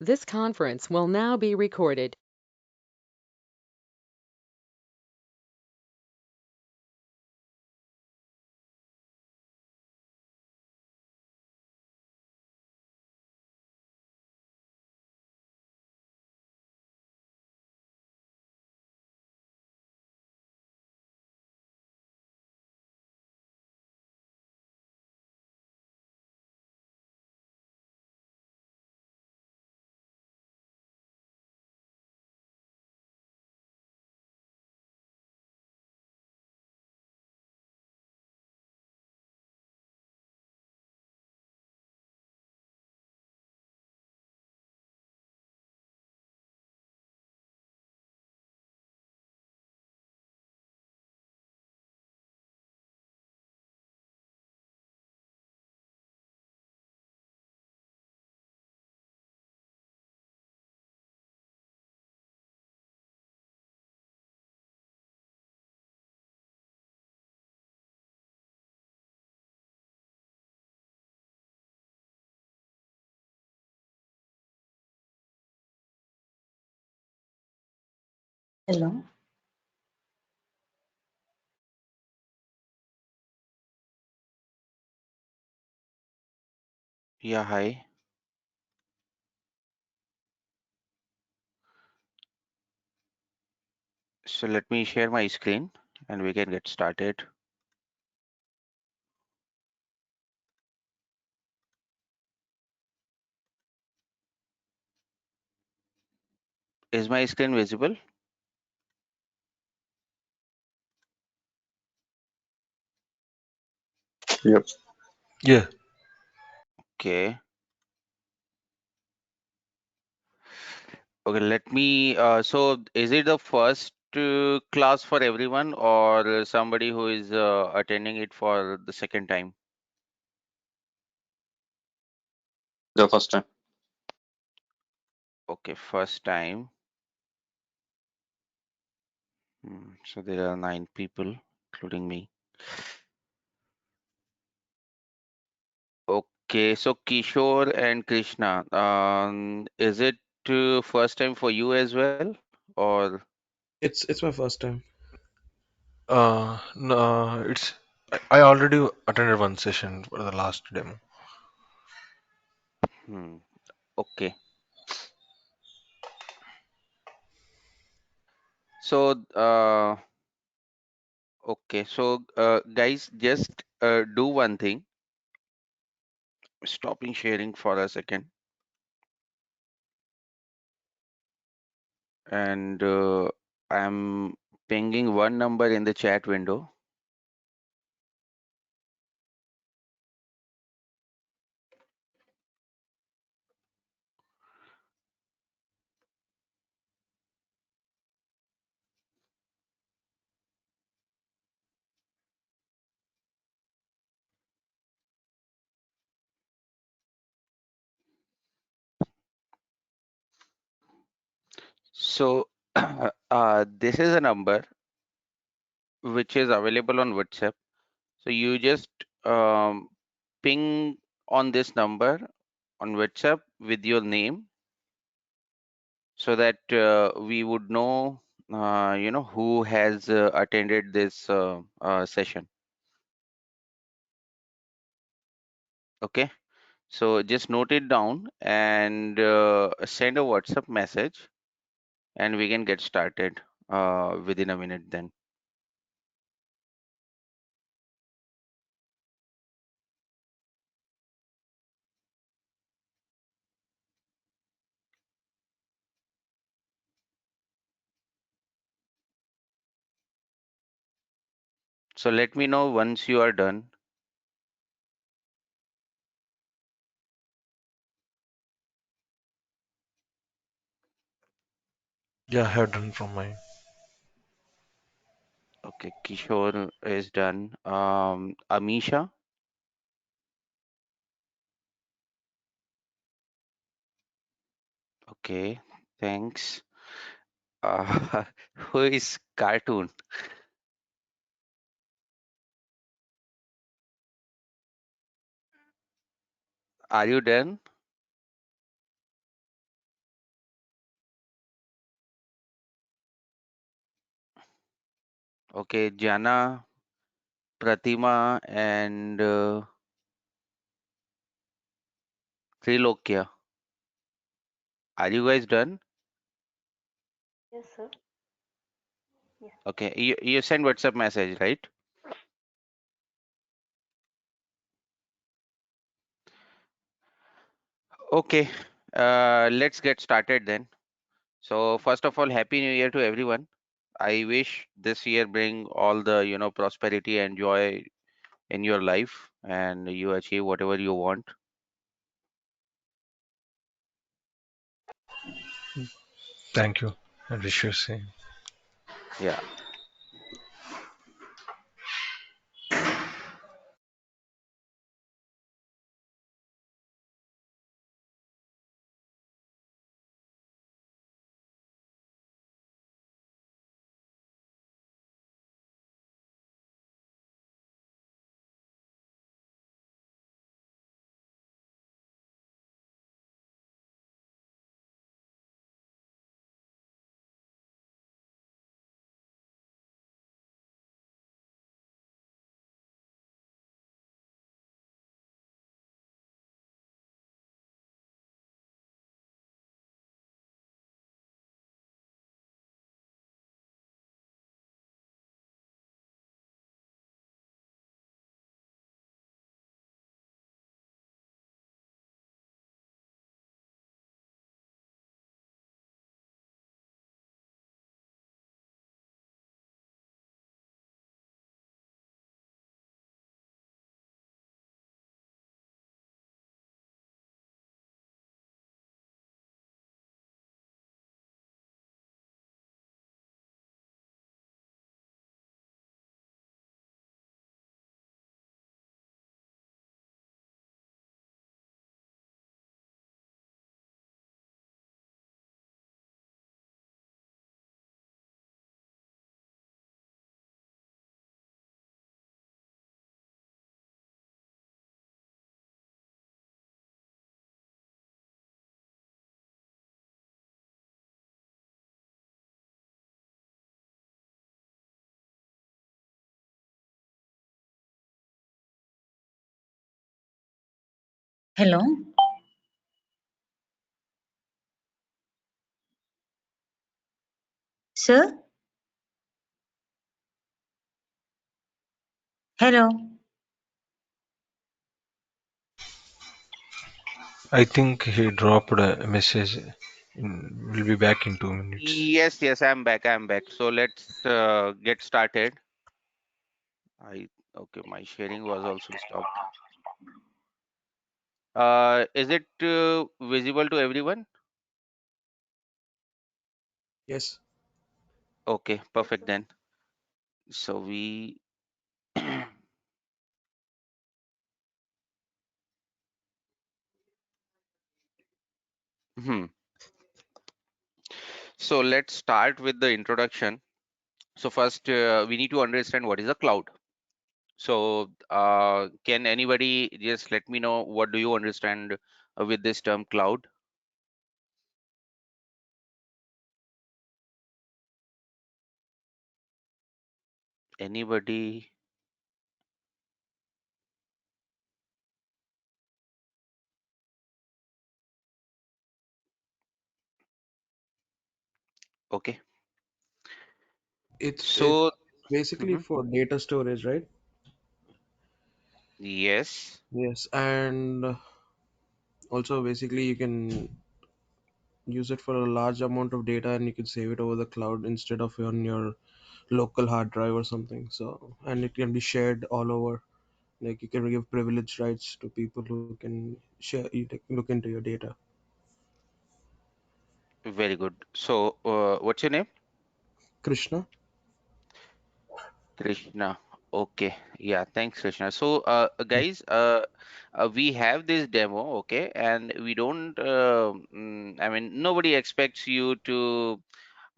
This conference will now be recorded. Hello. Yeah, hi. So let me share my screen and we can get started. Is my screen visible? Yep. Yeah. Okay. Okay, let me, so is it the first class for everyone or somebody who is attending it for the second time? The first time. Okay, first time. So there are 9 people, including me. Okay, so Kishore and Krishna, is it first time for you as well, or? It's my first time. No, I already attended one session for the last demo. Hmm. Okay. So, okay. So, guys, just do one thing. Stopping sharing for a second, and I'm pinging one number in the chat window. So, this is a number which is available on WhatsApp. So you just ping on this number on WhatsApp with your name so that we would know, who has attended this session. Okay, so just note it down and send a WhatsApp message, and we can get started within a minute then. So let me know once you are done. Yeah, I have done from my. Okay, Kishore is done. Amisha, okay, thanks. Uh, who is cartoon? Are you done? Okay, Jana, Pratima, and Trilokya. Are you guys done? Yes, sir. Yes. Okay, you send WhatsApp message, right? Okay, let's get started then. So first of all, Happy New Year to everyone. I wish this year bring all the prosperity and joy in your life, and you achieve whatever you want. Thank you. I wish you same. Yeah. Hello, sir. Hello. I think he dropped a message. We'll be back in 2 minutes. Yes, I'm back. I'm back. So let's get started. Okay, my sharing was also stopped. Is it visible to everyone? Yes. Okay, Yes, perfect sir. then. So we hmm. So let's start with the introduction. So first, we need to understand what is a cloud. So can anybody just let me know what do you understand with this term cloud? Anybody? Okay. It's So basically mhm, for data storage, right? yes, Yes, and also basically you can use it for a large amount of data and you can save it over the cloud instead of on your local hard drive or something. So, and it can be shared all over. Like you can give privileged rights to people who can share, look into your data. very good. So what's your name? Krishna? Krishna. Okay. Yeah, thanks, Krishna. So guys, we have this demo, okay, and we don't. I mean, nobody expects you to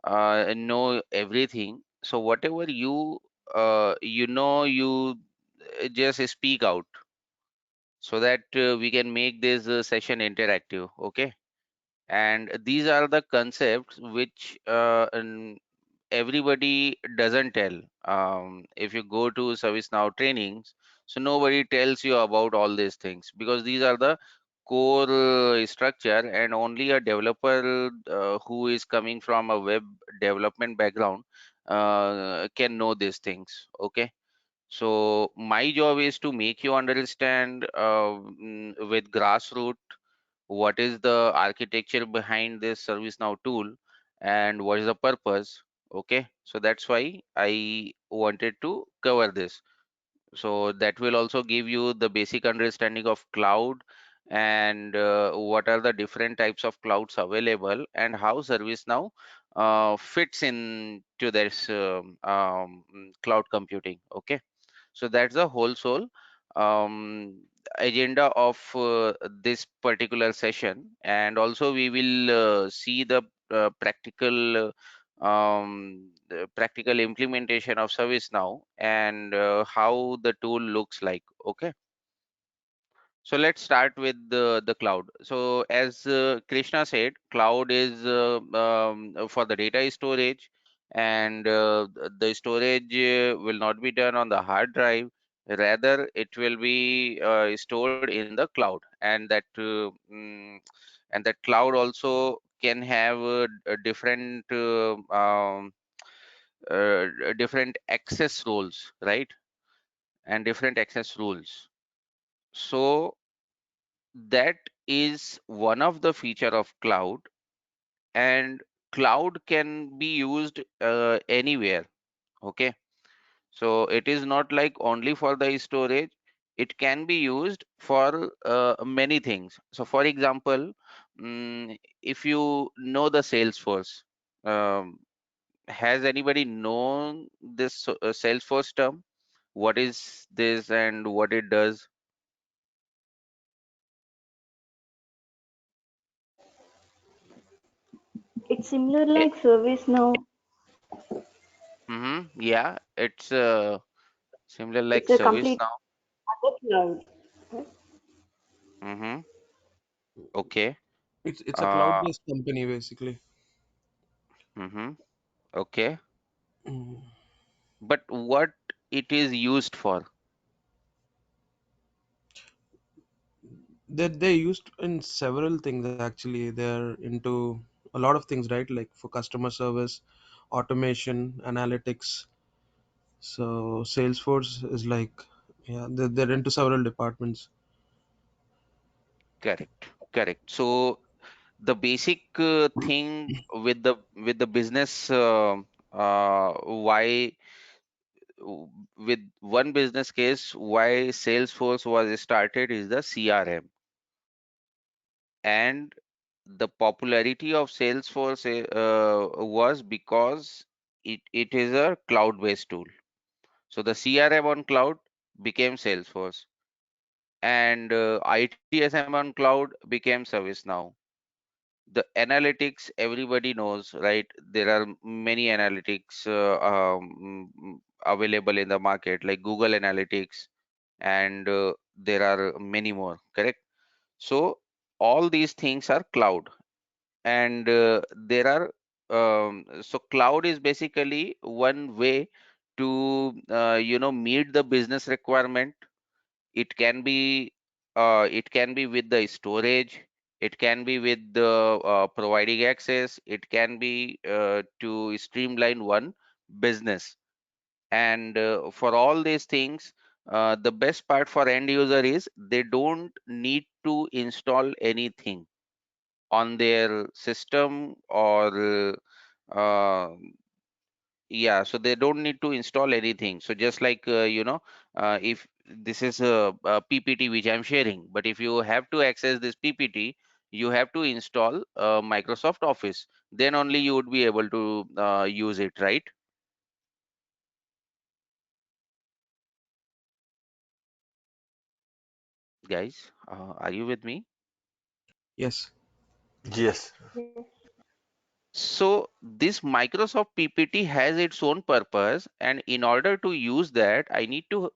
know everything. So whatever you just speak out so that we can make this session interactive. Okay, and these are the concepts which everybody doesn't tell. If you go to ServiceNow trainings, so nobody tells you about all these things because these are the core structure, and only a developer who is coming from a web development background can know these things. Okay. So my job is to make you understand with grassroots what is the architecture behind this ServiceNow tool and what is the purpose. Okay, so that's why I wanted to cover this. So that will also give you the basic understanding of cloud and what are the different types of clouds available and how ServiceNow fits into this cloud computing. Okay. So that's the whole soul agenda of this particular session, and also we will see the practical implementation of ServiceNow and how the tool looks like. Okay. So let's start with the cloud. So as Krishna said, cloud is for the data storage, and the storage will not be done on the hard drive. Rather, it will be stored in the cloud, and that cloud also can have different access roles, right? And different access rules. So that is one of the feature of cloud, and cloud can be used anywhere. Okay, so it is not like only for the storage, it can be used for many things. So for example, if you know the Salesforce, um, has anybody known this Salesforce term? What is this and what it does? It's similar like ServiceNow. Yeah, it's similar like It's a complete ServiceNow. other cloud. Mm-hmm. Okay. It's a Uh, cloud-based company basically. mm-hmm. Okay. Mm. But what it is used for? They're used in several things actually. They're into a lot of things, right? Like for customer service, automation, analytics. So Salesforce is like, yeah, they're into several departments. Correct. Correct. So the basic thing with the business why with one business case why Salesforce was started is the CRM, and the popularity of Salesforce was because it is a cloud-based tool. So the CRM on cloud became Salesforce, and ITSM on cloud became ServiceNow. The analytics everybody knows, right? There are many analytics available in the market, like Google Analytics, and there are many more, correct? So all these things are cloud, and there are so cloud is basically one way to meet the business requirement. It can be with the storage, it can be with the providing access, it can be to streamline one business. And for all these things, the best part for end user is they don't need to install anything on their system, or yeah, so they don't need to install anything. So just like if this is a PPT which I'm sharing, but if you have to access this PPT, you have to install Microsoft Office. Then only you would be able to use it, right, guys? Are you with me? Yes. Yes. Yes. So this Microsoft PPT has its own purpose, and in order to use that, I need to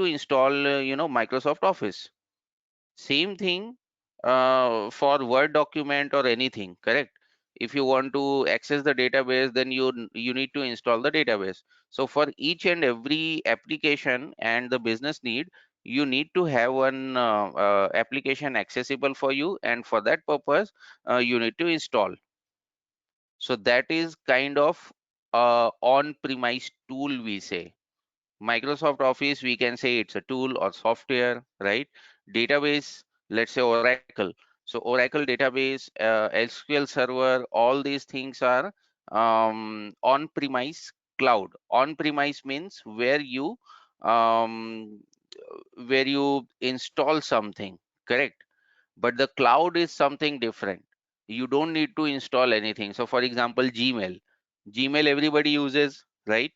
install Microsoft Office. Same thing for Word document or anything, correct? If you want to access the database, then you need to install the database. So for each and every application and the business need, you need to have one application accessible for you, and for that purpose you need to install. So that is kind of on-premise tool, we say. Microsoft Office, we can say it's a tool or software, right? Database, let's say Oracle. So Oracle database, SQL Server, all these things are on-premise cloud. On-premise means um, where you install something, correct? But the cloud is something different. You don't need to install anything. So for example, Gmail everybody uses, right?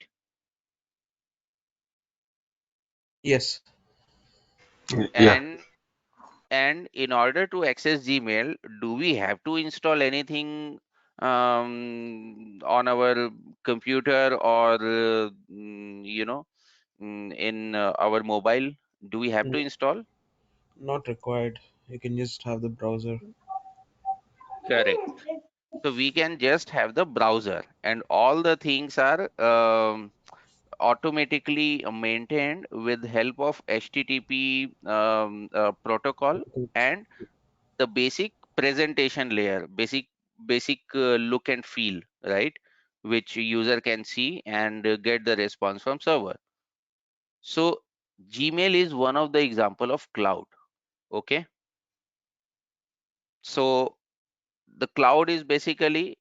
Yes. Yeah. And in order to access Gmail, do we have to install anything on our computer or in our mobile? Do we have to Mm, install? not required. You can just have the browser. Correct. So we can just have the browser, and all the things are automatically maintained with help of HTTP protocol and the basic presentation layer, basic look and feel, right? Which user can see and get the response from server. So Gmail is one of the example of cloud. Okay. So the cloud is basically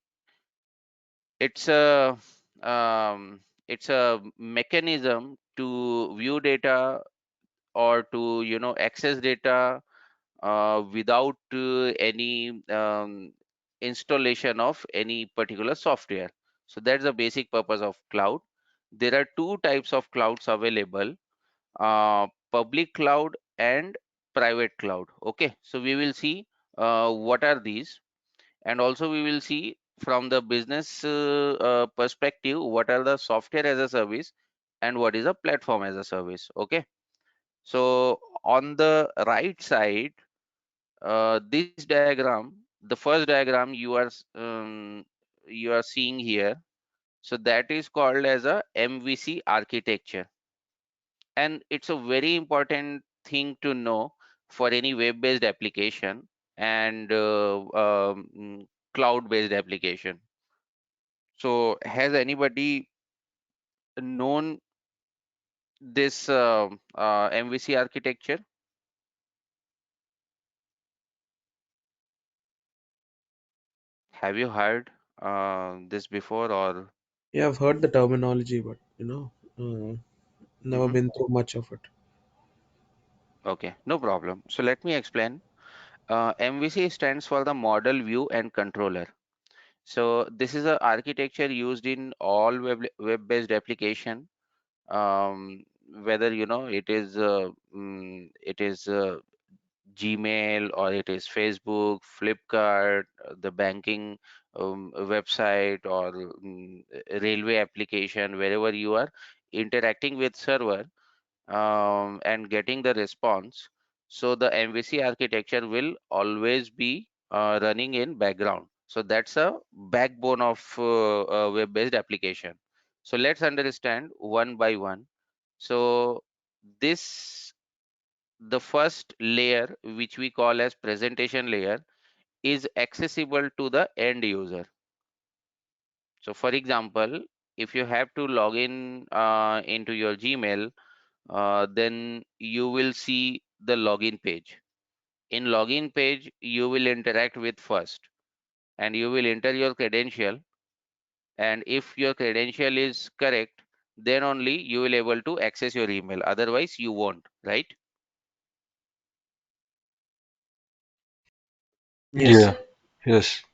it's a it's a mechanism to view data or to access data without any installation of any particular software. So that's the basic purpose of cloud. There are two types of clouds available, public cloud and private cloud. Okay, so we will see what are these, and also we will see from the business perspective what are the software as a service and what is a platform as a service. Okay, so on the right side, this diagram, the first diagram you are seeing here, so that is called as a MVC architecture, and it's a very important thing to know for any web-based application and cloud-based application. So has anybody known this MVC architecture? Have you heard this before, or? Yeah, I've heard the terminology, but never Mhm. been through much of it. Okay, no problem. So let me explain. MVC stands for the model view and controller. So this is a architecture used in all web-based application, whether it is Gmail or it is Facebook, Flipkart, the banking website, or railway application, wherever you are interacting with server and getting the response. So the MVC architecture will always be running in background. So that's a backbone of a web-based application. So let's understand one by one. So this the first layer, which we call as presentation layer, is accessible to the end user. So for example, if you have to log in into your Gmail, then you will see the login page. In login page, you will interact with first, and you will enter your credential. And if your credential is correct, then only you will able to access your email. Otherwise, you won't, right? Yes. Yeah. Yes.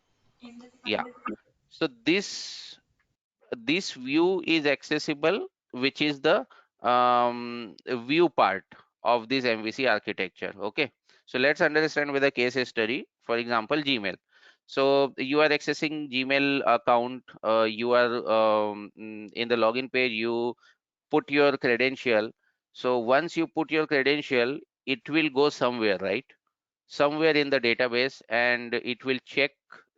Yeah. So this view is accessible, which is the view part of this MVC architecture. Okay, so let's understand with a case study. For example, Gmail. So you are accessing Gmail account. You are in the login page. You put your credential. So once you put your credential, it will go somewhere, right? Somewhere in the database, and it will check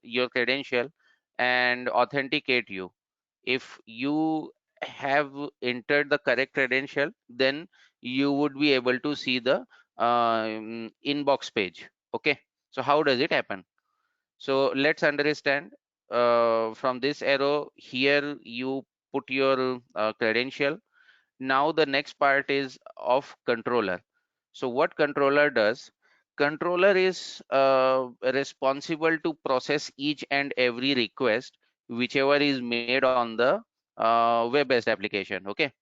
your credential, and authenticate you. If you have entered the correct credential, then you would be able to see the inbox page. Okay, so how does it happen? So let's understand. From this arrow here, you put your credential. Now the next part is of controller. So what controller does? Controller is responsible to process each and every request whichever is made on the web-based application. Okay.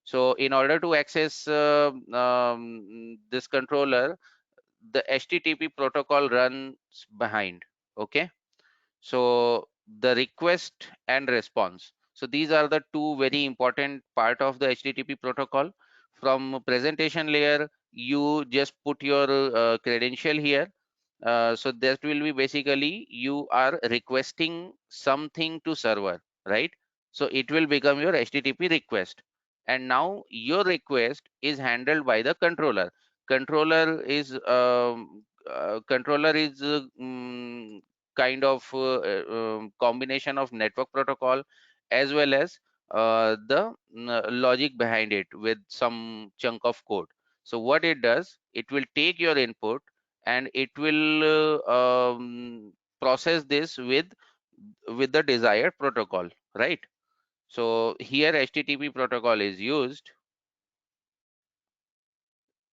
So in order to access this controller, the HTTP protocol runs behind. Okay. So the request and response. So these are the two very important part of the HTTP protocol. From presentation layer, you just put your credential here. So that will be basically you are requesting something to server, right? So it will become your HTTP request. And now your request is handled by the controller. Controller is kind of combination of network protocol as well as the logic behind it with some chunk of code. So what it does, it will take your input and it will process this with the desired protocol, right? So here HTTP protocol is used,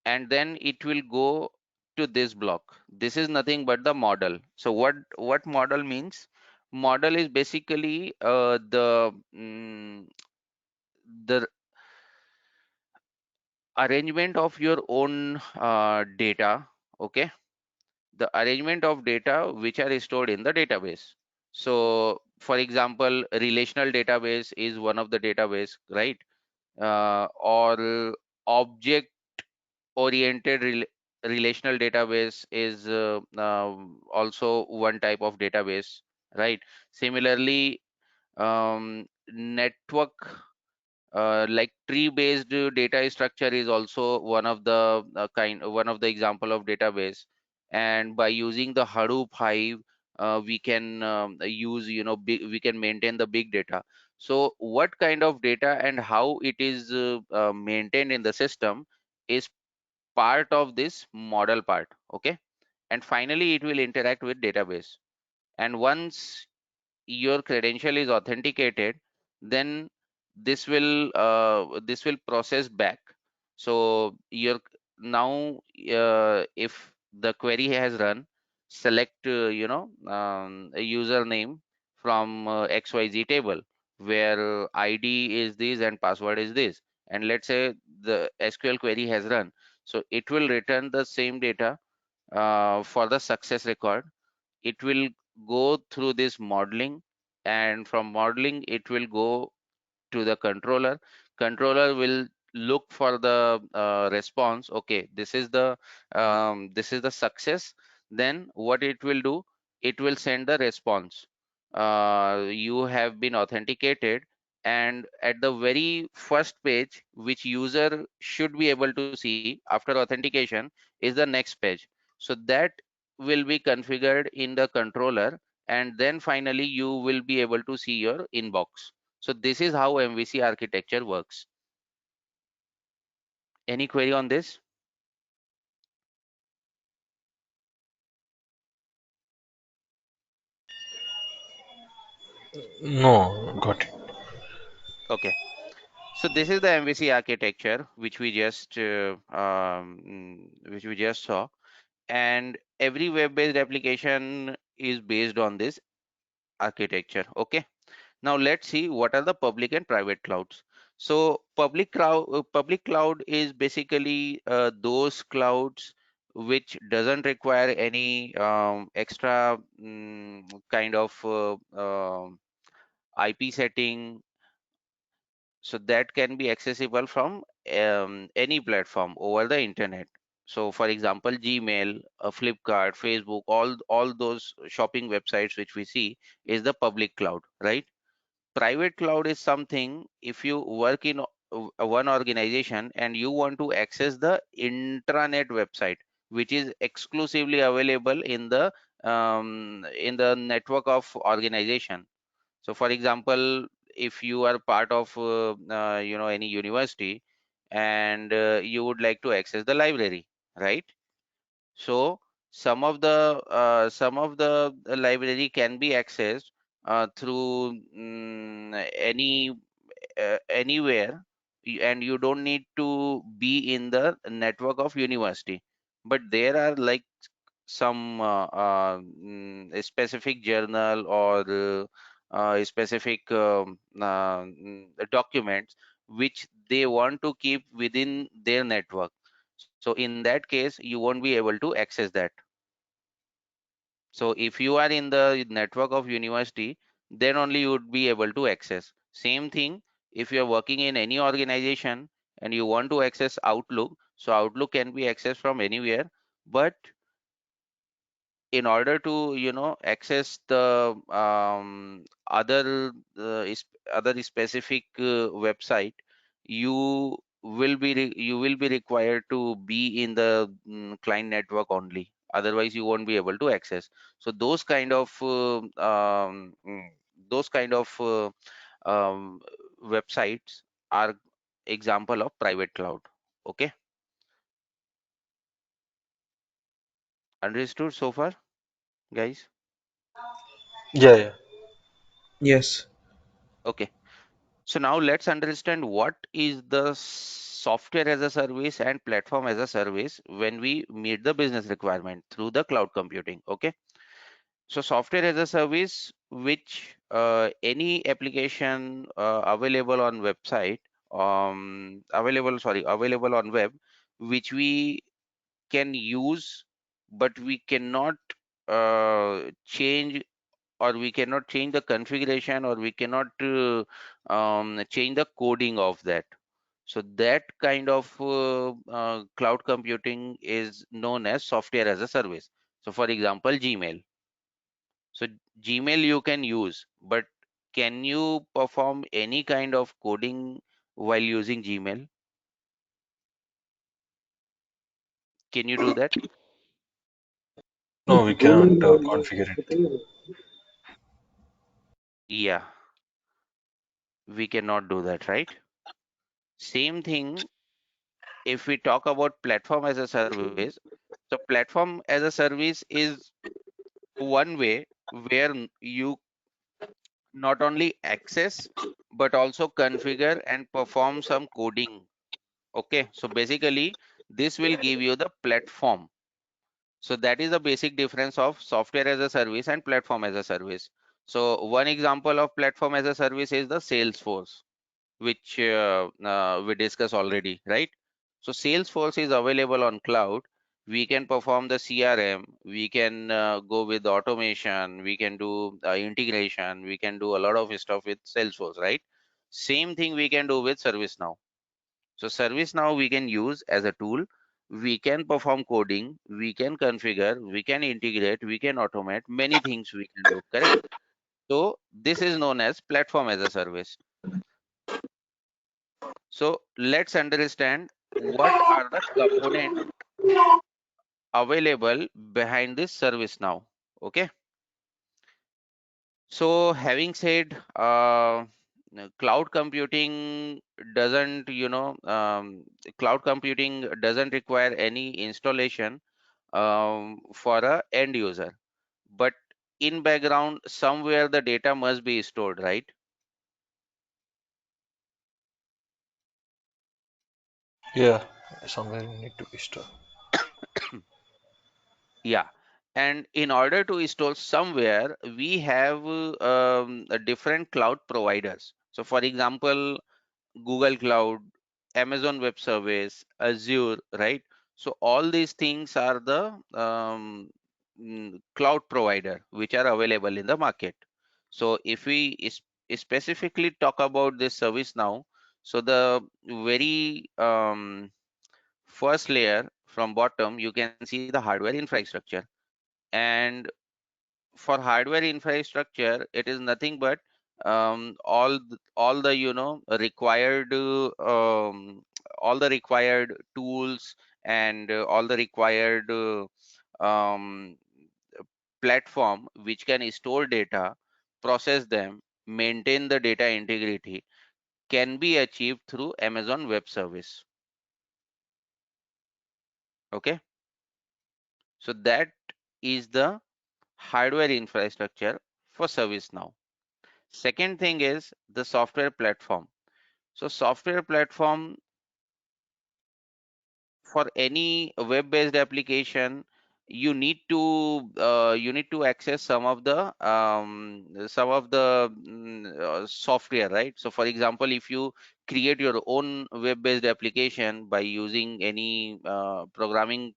and then it will go to this block. This is nothing but the model. So what model means? Model is basically the arrangement of your own data. Okay, the arrangement of data which are stored in the database. So for example, relational database is one of the database, right? Or object oriented relational database is also one type of database, right? Similarly, network like tree based data structure is also one of the example of database. And by using the Hadoop Hive, we can use, we can maintain the big data. So what kind of data and how it is maintained in the system is part of this model part. Okay, and finally it will interact with database. And once your credential is authenticated, then this will process back. So your now if the query has run, select a username from XYZ table where ID is this and password is this, and let's say the SQL query has run. So it will return the same data for the success record. It will go through this modeling, and from modeling it will go to the controller. Controller will look for the response. Okay, this is the success. Then what it will do, it will send the response. You have been authenticated, and at the very first page which user should be able to see after authentication is the next page. So that will be configured in the controller, and then finally you will be able to see your inbox. So this is how MVC architecture works. Any query on this? No, got it. Okay. So this is the MVC architecture which we just saw, and every web-based application is based on this architecture. Okay. Now let's see what are the public and private clouds. So public cloud is basically those clouds which doesn't require any extra kind of IP setting, so that can be accessible from any platform over the internet. So for example, Gmail, Flipkart, Facebook, all those shopping websites which we see is the public cloud, right? Private cloud is something if you work in one organization and you want to access the intranet website which is exclusively available in the network of organization. So for example, if you are part of any university, and you would like to access the library, right? So some of the library can be accessed through anywhere, and you don't need to be in the network of university. But there are like some a specific journal or a specific documents which they want to keep within their network. So in that case, you won't be able to access that. So if you are in the network of university, then only you would be able to access. Same thing if you are working in any organization and you want to access Outlook, so Outlook can be accessed from anywhere. But in order to access the other specific website, you you will be required to be in the client network only, otherwise you won't be able to access. So those kind of um, websites are example of private cloud. Okay, understood so far, guys? Yeah, yeah. Yes. Okay. So now let's understand what is the software as a service and platform as a service when we meet the business requirement through the cloud computing. Okay. So software as a service, which any application available on web, which we can use, but we cannot change, or we cannot change the configuration, or we cannot change the coding of that. So that kind of cloud computing is known as software as a service. So for example, Gmail. So Gmail you can use, but can you perform any kind of coding while using Gmail? Can you do that? No, we cannot configure anything. Yeah, we cannot do that, right? Same thing if we talk about platform as a service. So platform as a service is one way where you not only access but also configure and perform some coding. Okay, so basically this will give you the platform. So that is the basic difference of software as a service and platform as a service. So one example of platform as a service is the Salesforce, which we discussed already, right? So Salesforce is available on cloud. We can perform the CRM, we can go with automation, we can do integration, we can do a lot of stuff with Salesforce, right? Same thing we can do with ServiceNow. So ServiceNow we can use as a tool. We can perform coding, we can configure, we can integrate, we can automate, many things we can do, correct? So this is known as platform as a service. So let's understand what are the components available behind this service now. Okay. So having said, cloud computing doesn't, cloud computing doesn't require any installation for a end user, but in background somewhere the data must be stored, right? Yeah, somewhere you need to be stored. Yeah, and in order to install somewhere, we have a different cloud providers. So for example, Google Cloud, Amazon Web Service, Azure, right? So all these things are the cloud provider which are available in the market. So if we specifically talk about this service now, so the very first layer from bottom, you can see the hardware infrastructure. And for hardware infrastructure, it is nothing but all the required all the required tools, and all the required um, platform which can store data, process them, maintain the data integrity can be achieved through Amazon Web Service. Okay, so that is the hardware infrastructure for ServiceNow. Second thing is the software platform. So software platform for any web-based application, you need to access some of the software, right? So for example, if you create your own web-based application by using any programming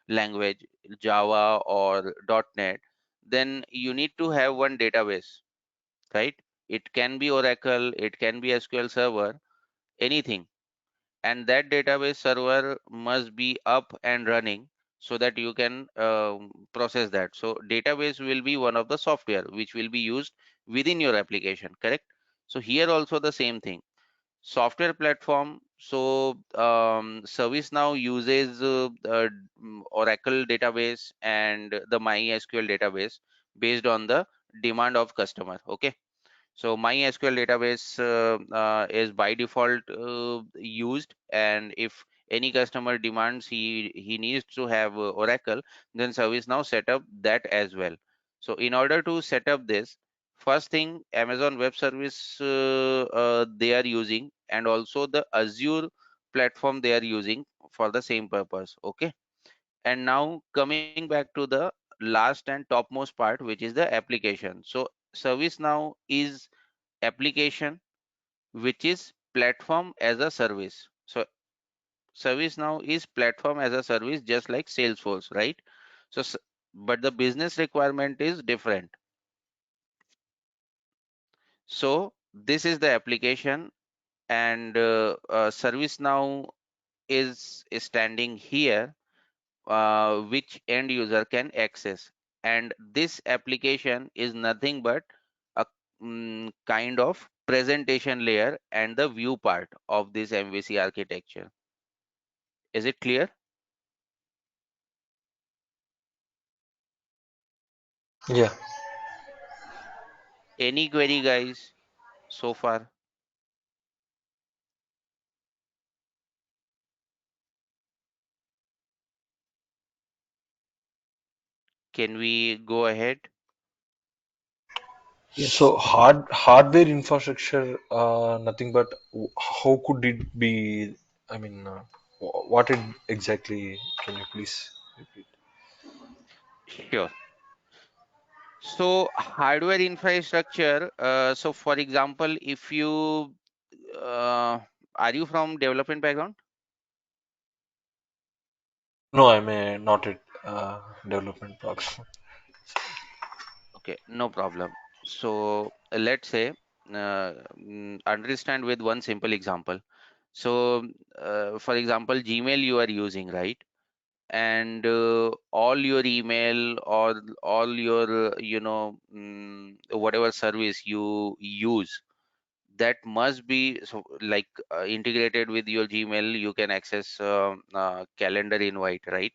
language, Java or .NET, then you need to have one database, right? It can be Oracle, it can be SQL Server, anything, and that database server must be up and running so that you can process that. So database will be one of the software which will be used within your application, correct? So here also the same thing, software platform. So ServiceNow uses Oracle database and the MySQL database based on the demand of customer. Okay, so MySQL database is by default used, and if any customer demands he needs to have Oracle, then ServiceNow set up that as well. So in order to set up this, first thing Amazon Web Service they are using, and also the Azure platform they are using for the same purpose. Okay, and now coming back to the last and topmost part, which is the application. So ServiceNow is application which is platform as a service. So ServiceNow is platform as a service, just like Salesforce, right? So but the business requirement is different. So this is the application, and ServiceNow is standing here, which end user can access, and this application is nothing but a kind of presentation layer and the view part of this MVC architecture. Is it clear? Yeah. Any query, guys, so far? Can we go ahead? So hardware infrastructure, nothing but how could it be? I mean, what it exactly? Can you please repeat? Sure. So hardware infrastructure, so for example, if you are you from development background? No, I'm not a development program. Okay, no problem. So let's say understand with one simple example. So for example, Gmail you are using, right? And all your email or all your whatever service you use, that must be so like integrated with your Gmail. You can access calendar invite, right?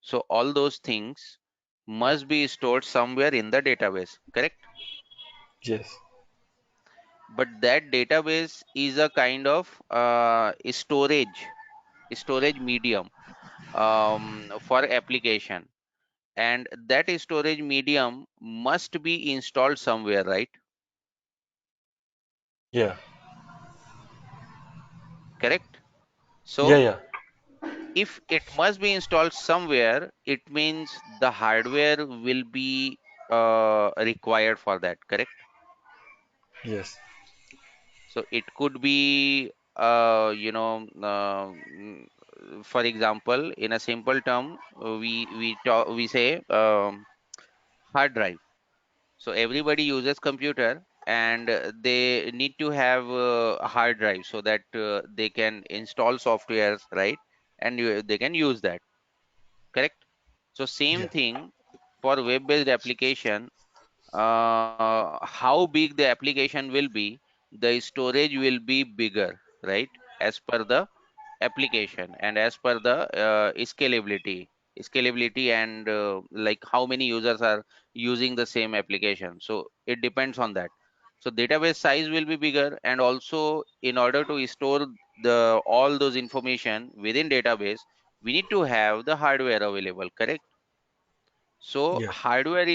So all those things must be stored somewhere in the database, correct? Yes. But that database is a kind of storage medium for application, and that storage medium must be installed somewhere, right? Yeah. Correct. Yeah. So Yeah. if it must be installed somewhere, it means the hardware will be required for that, correct? Yes. So it could be for example, in a simple term, we say hard drive. So everybody uses computer, and they need to have a hard drive so that they can install softwares, right? And they can use that, correct? So same Yeah. thing for web-based application. How big the application will be, the storage will be bigger, right? As per the application and as per the scalability and like how many users are using the same application. So it depends on that. So database size will be bigger, and also in order to store all those information within database, we need to have the hardware available, correct? So Yeah. hardware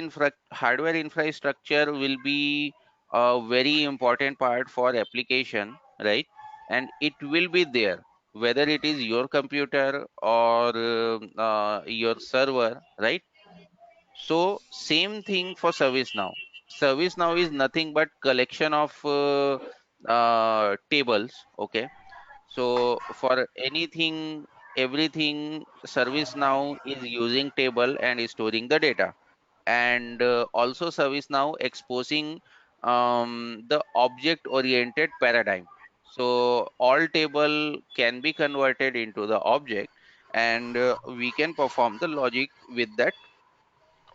infrastructure will be a very important part for application, right? And it will be there, whether it is your computer or your server, right? So same thing for ServiceNow. ServiceNow is nothing but collection of tables. Okay. So for anything, everything, ServiceNow is using table and is storing the data. And also ServiceNow exposing the object-oriented paradigm. So all table can be converted into the object, and we can perform the logic with that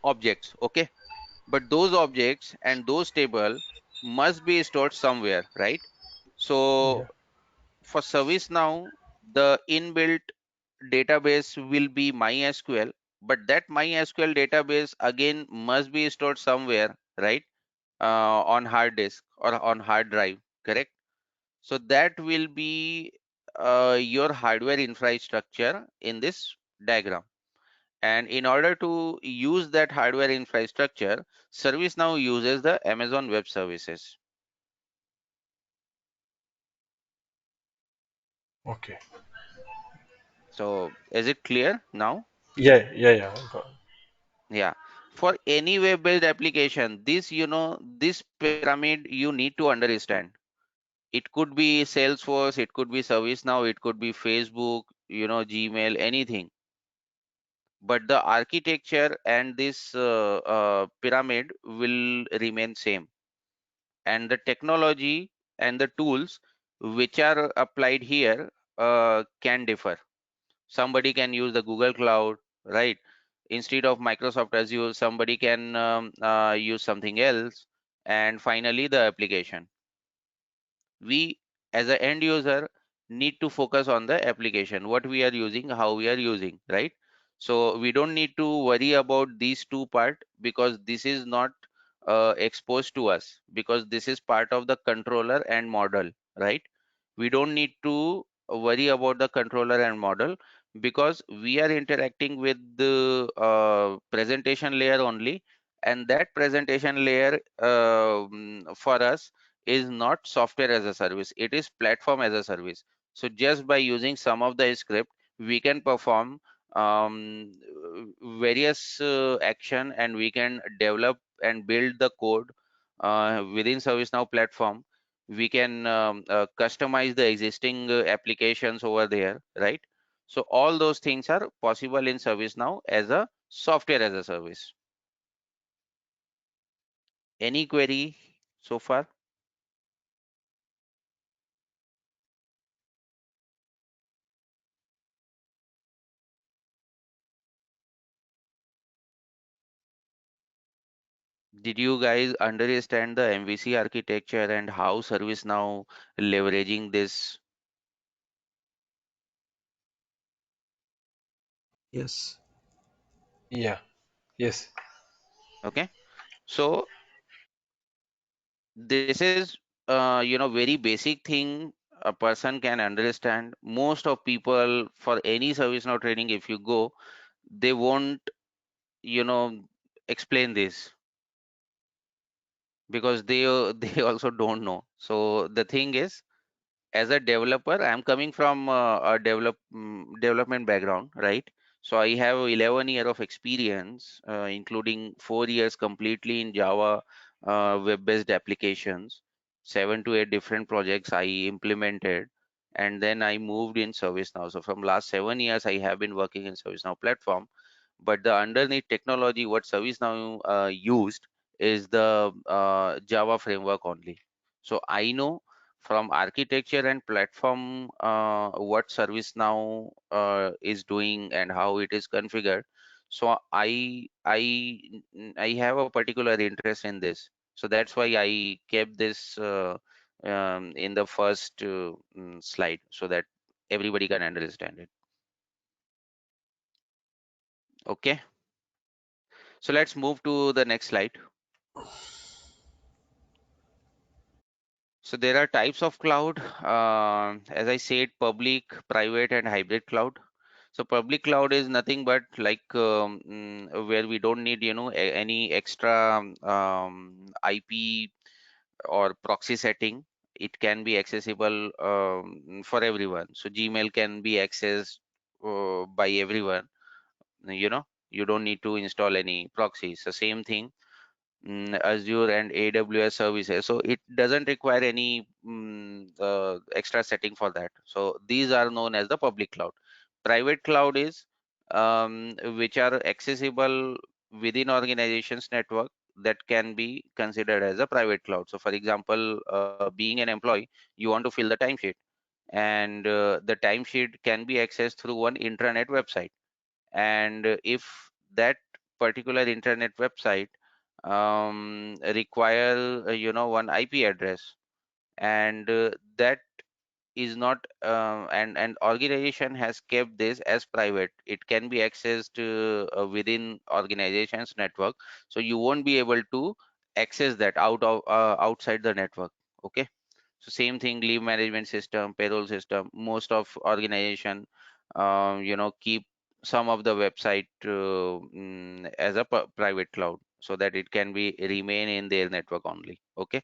objects. Okay, but those objects and those table must be stored somewhere, right? So Yeah. for ServiceNow, the inbuilt database will be MySQL, but that MySQL database again must be stored somewhere, right? On hard disk or on hard drive, correct? So that will be your hardware infrastructure in this diagram. And in order to use that hardware infrastructure, ServiceNow uses the Amazon Web Services. Okay. So is it clear now? Yeah. Yeah. Yeah. Yeah. For any web-based application, this pyramid you need to understand. It could be Salesforce, it could be ServiceNow, it could be Facebook, Gmail, anything. But the architecture and this pyramid will remain same. And the technology and the tools which are applied here can differ. Somebody can use the Google Cloud, right? Instead of Microsoft Azure, somebody can use something else. And finally, the application. We, as an end user, need to focus on the application, what we are using, how we are using, right? So we don't need to worry about these two part, because this is not exposed to us, because this is part of the controller and model, right? We don't need to worry about the controller and model, because we are interacting with the presentation layer only, and that presentation layer for us is not software as a service, it is platform as a service. So just by using some of the script, we can perform various action, and we can develop and build the code within ServiceNow platform. We can customize the existing applications over there, right? So all those things are possible in ServiceNow as a software as a service. Any query so far? Did you guys understand the MVC architecture and how ServiceNow leveraging this? Yes. Yeah. Yes. Okay, so this is very basic thing a person can understand. Most of people, for any ServiceNow training, if you go, they won't you know explain this, because they also don't know. So the thing is, as a developer, I'm coming from a development background, right? So I have 11 year of experience, including 4 years completely in Java web-based applications. 7 to 8 different projects I implemented, and then I moved in ServiceNow. So from last 7 years, I have been working in ServiceNow platform. But the underneath technology, what ServiceNow used is the Java framework only. So I know from architecture and platform what ServiceNow is doing and how it is configured. So I have a particular interest in this. So that's why I kept this in the first slide, so that everybody can understand it. Okay, so let's move to the next slide. So there are types of cloud. As I said, public, private, and hybrid cloud. So public cloud is nothing but like where we don't need, any extra IP or proxy setting. It can be accessible for everyone. So Gmail can be accessed by everyone. You don't need to install any proxies. The same thing, Azure and AWS services. So it doesn't require any extra setting for that. So these are known as the public cloud. Private cloud is which are accessible within organization's network, that can be considered as a private cloud. So for example, being an employee, you want to fill the timesheet, and the timesheet can be accessed through one intranet website. And if that particular internet website require one IP address, and that is not and organization has kept this as private, it can be accessed within organization's network, so you won't be able to access that outside the network. Okay. So same thing, leave management system, payroll system, most of organization keep some of the website as a private cloud, so that it can be remain in their network only. Okay.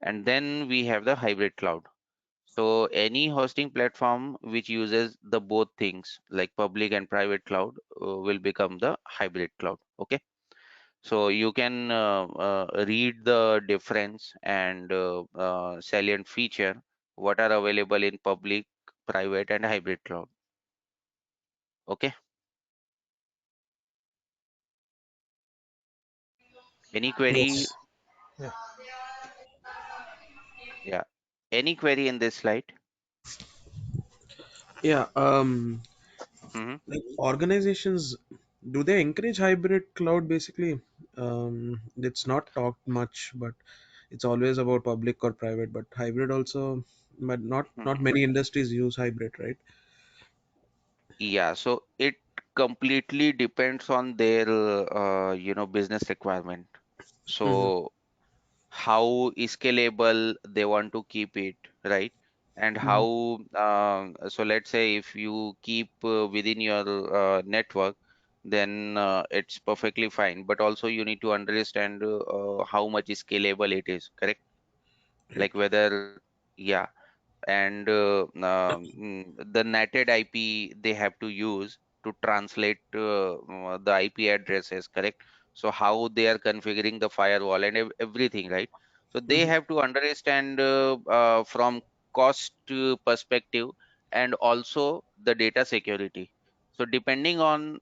And then we have the hybrid cloud. So any hosting platform which uses the both things like public and private cloud will become the hybrid cloud. Okay. So you can read the difference and salient feature what are available in public, private, and hybrid cloud. Okay. Any query? Yes. Yeah. Yeah. Any query in this slide? Yeah. Hmm. Like organizations, do they encourage hybrid cloud basically? It's not talked much, but it's always about public or private, but hybrid also, but not many industries use hybrid, right? Yeah. So it completely depends on their business requirement. Mm-hmm. So how scalable they want to keep it, right? And Mm-hmm. how so let's say if you keep within your network, then it's perfectly fine, but also you need to understand how much scalable it is, correct? Right. Like whether, yeah. And the netted IP they have to use to translate the IP addresses, correct? So how they are configuring the firewall and everything, right? So they Mm-hmm. have to understand from cost perspective, and also the data security. So depending on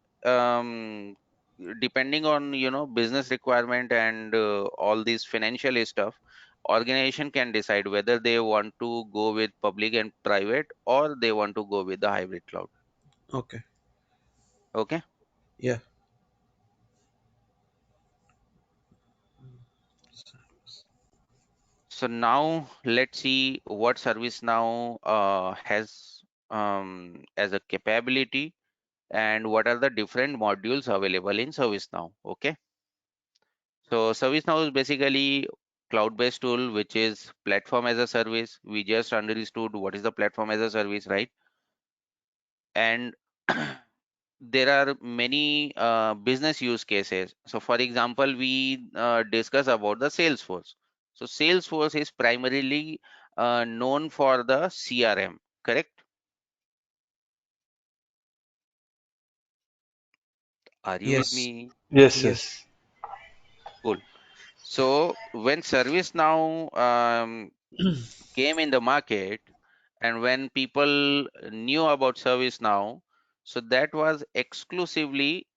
business requirement and all these financial stuff, organization can decide whether they want to go with public and private, or they want to go with the hybrid cloud. Okay. Okay. Yeah. So now let's see what ServiceNow has as a capability, and what are the different modules available in ServiceNow. Okay. So ServiceNow is basically cloud-based tool, which is platform as a service. We just understood what is the platform as a service, right? And there are many business use cases. So for example, we discuss about the Salesforce. So Salesforce is primarily known for the CRM, correct? Are you with Yes. me? Yes. Yes. Yes. Cool. So when ServiceNow came in the market, and when people knew about ServiceNow, so that was exclusively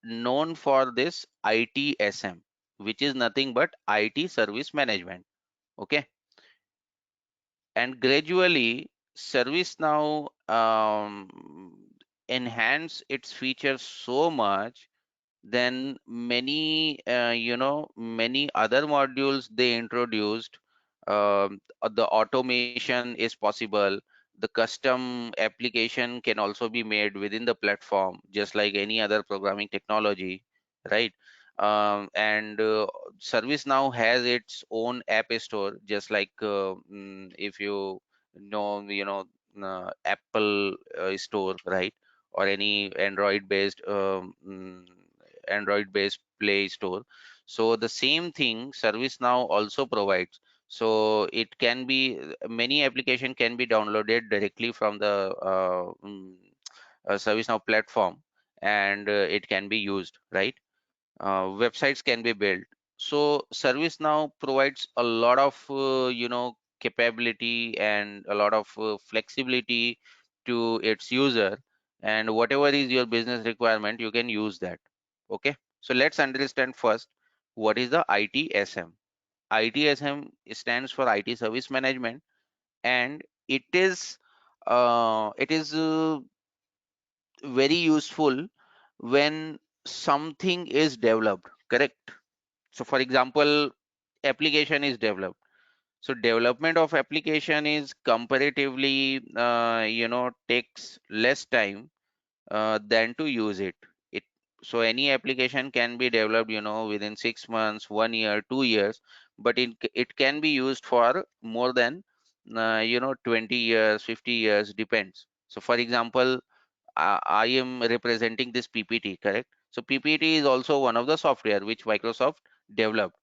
known for this ITSM, which is nothing but IT service management. Okay. And gradually, ServiceNow enhance its features so much, then many other modules they introduced. The automation is possible. The custom application can also be made within the platform, just like any other programming technology, right? And ServiceNow has its own app store, just like if you know, Apple store, right? Or any Android based Play Store. So the same thing ServiceNow also provides. So it can be, many application can be downloaded directly from the ServiceNow platform, and it can be used, right? Websites can be built. So ServiceNow provides a lot of capability and a lot of flexibility to its user, and whatever is your business requirement, you can use that. Okay, so let's understand first what is the ITSM. ITSM stands for IT Service Management, and it is very useful when something is developed, correct? So for example, application is developed. So development of application is comparatively takes less time than to use it. So any application can be developed within 6 months, 1 year, 2 years, but it can be used for more than 20 years, 50 years, depends. So for example, I am representing this PPT, correct? So PPT is also one of the software which Microsoft developed.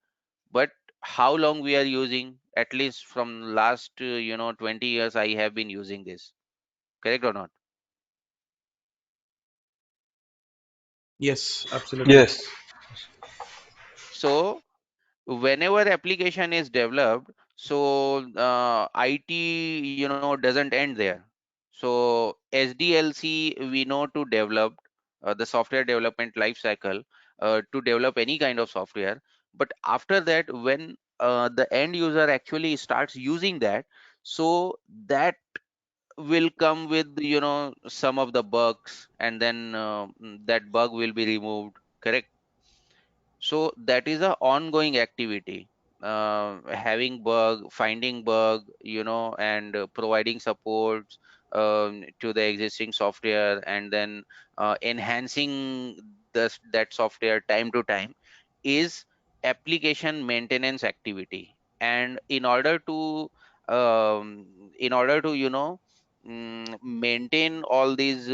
But how long we are using? At least from last 20 years I have been using this, correct or not? Yes, absolutely. Yes. So whenever application is developed, so IT doesn't end there. So SDLC we know to develop the software development life cycle, to develop any kind of software. But after that, when the end user actually starts using that, so that will come with some of the bugs, and then that bug will be removed, correct? So that is a ongoing activity, having bug, finding bug, and providing supports to the existing software, and then enhancing that software time to time, is application maintenance activity. And in order to maintain all these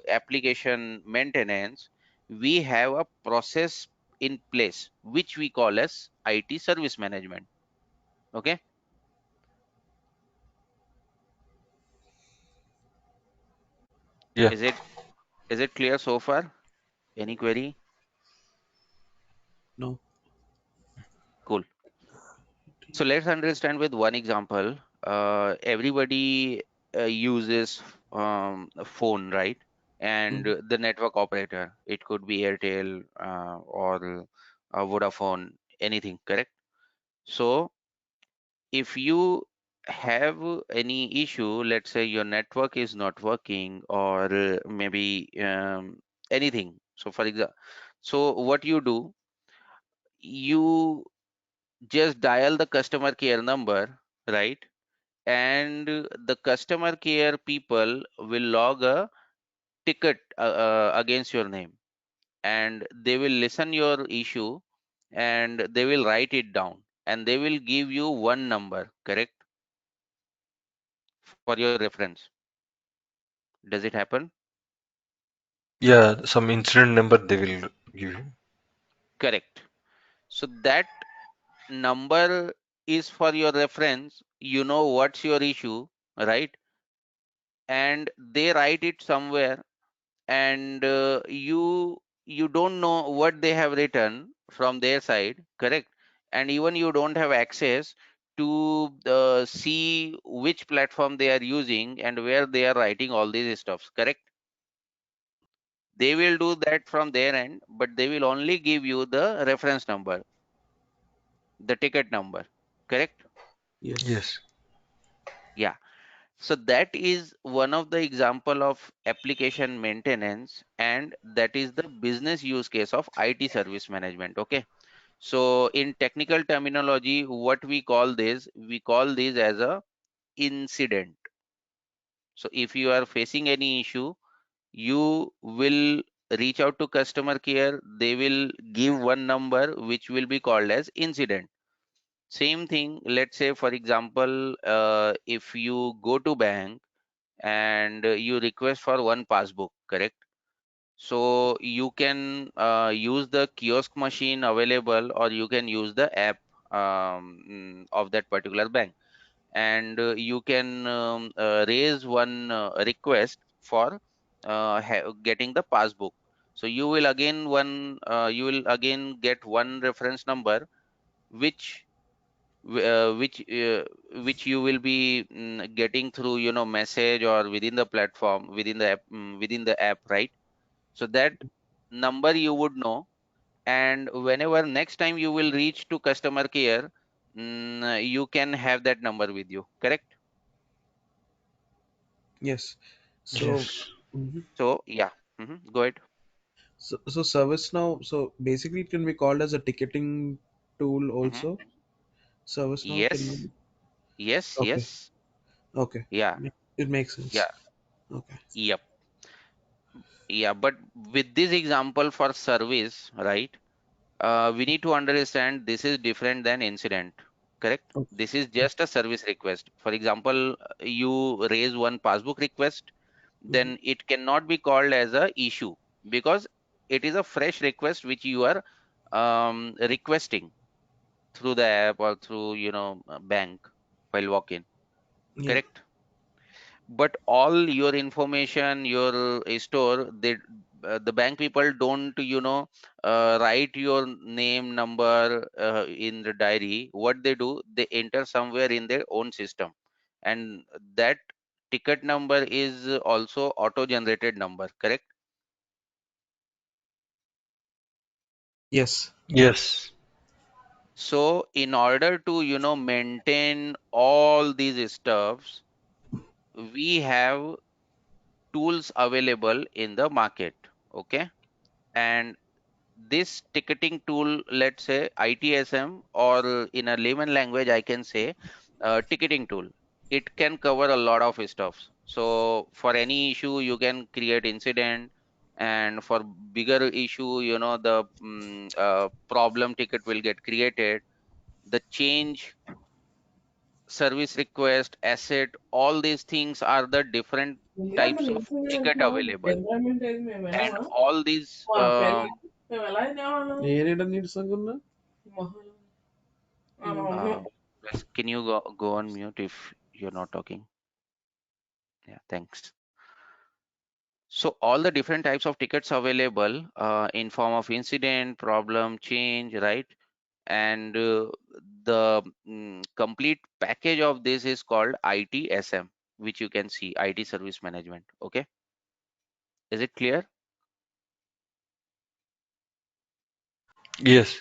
application maintenance, we have a process in place which we call as IT service management. Okay, Yeah. is it clear so far? Any query? No. Cool. So let's understand with one example. Everybody uses a phone, right? And Mhm. the network operator, it could be Airtel or Vodafone, anything, correct? So if you have any issue, let's say your network is not working, or maybe anything. So for example, so what you do, you just dial the customer care number, right? And the customer care people will log a ticket against your name, and they will listen your issue, and they will write it down, and they will give you one number, correct, for your reference. Does it happen? Yeah, some incident number they will give you. Correct. So that number is for your reference. You know what's your issue, right? And they write it somewhere, and you don't know what they have written from their side, correct? And even you don't have access to see which platform they are using and where they are writing all these stuffs, correct? They will do that from their end, but they will only give you the reference number, the ticket number, correct? Yes. Yes. Yeah. So that is one of the example of application maintenance, and that is the business use case of IT service management. Okay. So in technical terminology, what we call this, we call this as a incident. So if you are facing any issue, you will reach out to customer care, they will give one number which will be called as incident. Same thing, let's say for example, if you go to bank and you request for one passbook, correct? So you can use the kiosk machine available, or you can use the app of that particular bank, and you can raise one request for getting the passbook. So you will again get one reference number, which which you will be getting through, message, or within the platform, within the app, right? So that number you would know, and whenever next time you will reach to customer care, you can have that number with you, correct? Yes. So, Yes. mhm. So yeah, go ahead. So ServiceNow. So basically, it can be called as a ticketing tool hmm also. ServiceNow can Yes, be. yes, Okay. yes. Okay. Yeah, It makes sense. yeah, Okay. yep, yeah. But with this example for service, right? We need to understand this is different than incident, correct? Okay. This is just a service request. For example, you raise one passbook request, Mhm. then it cannot be called as a issue, because it is a fresh request which you are requesting through the app or through, bank while walk-in, Yeah. correct? But all your information, your store, the bank people don't, write your name, number in the diary. What they do, they enter somewhere in their own system, and that ticket number is also auto generated number, correct? Yes. Yes. So in order to, maintain all these stuffs, we have tools available in the market, okay? And this ticketing tool, let's say ITSM, or in a layman language, I can say ticketing tool. It can cover a lot of stuff. So for any issue, you can create incident, and for bigger issue, the problem ticket will get created. The change, service request, asset, all these things are the different ముందుగా మన types of ఇంట్లో ticket వెళ్తున్నాం available, environment అయితే మేము and వెళ్ళామా all these మా పెళ్ళి మేము ఎలా అయినామా నేనేట నీరసంగా మొహం ఉన్నా. అలా ఉన్నాం can you go on mute if you're not talking? Yeah, thanks. So all the different types of tickets available in form of incident, problem, change, right? And the complete package of this is called ITSM, which you can see, IT Service Management. Okay, is it clear? Yes.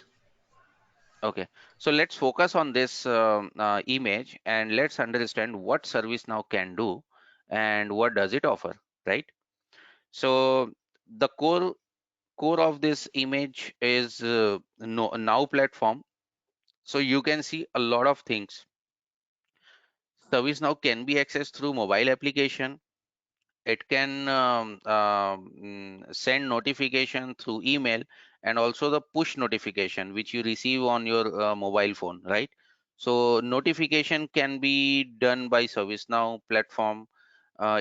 Okay, so let's focus on this image, and let's understand what ServiceNow can do and what does it offer, right? So the core of this image is Now platform. So you can see a lot of things. ServiceNow can be accessed through mobile application. It can send notification through email, and also the push notification which you receive on your mobile phone, right? So notification can be done by ServiceNow platform.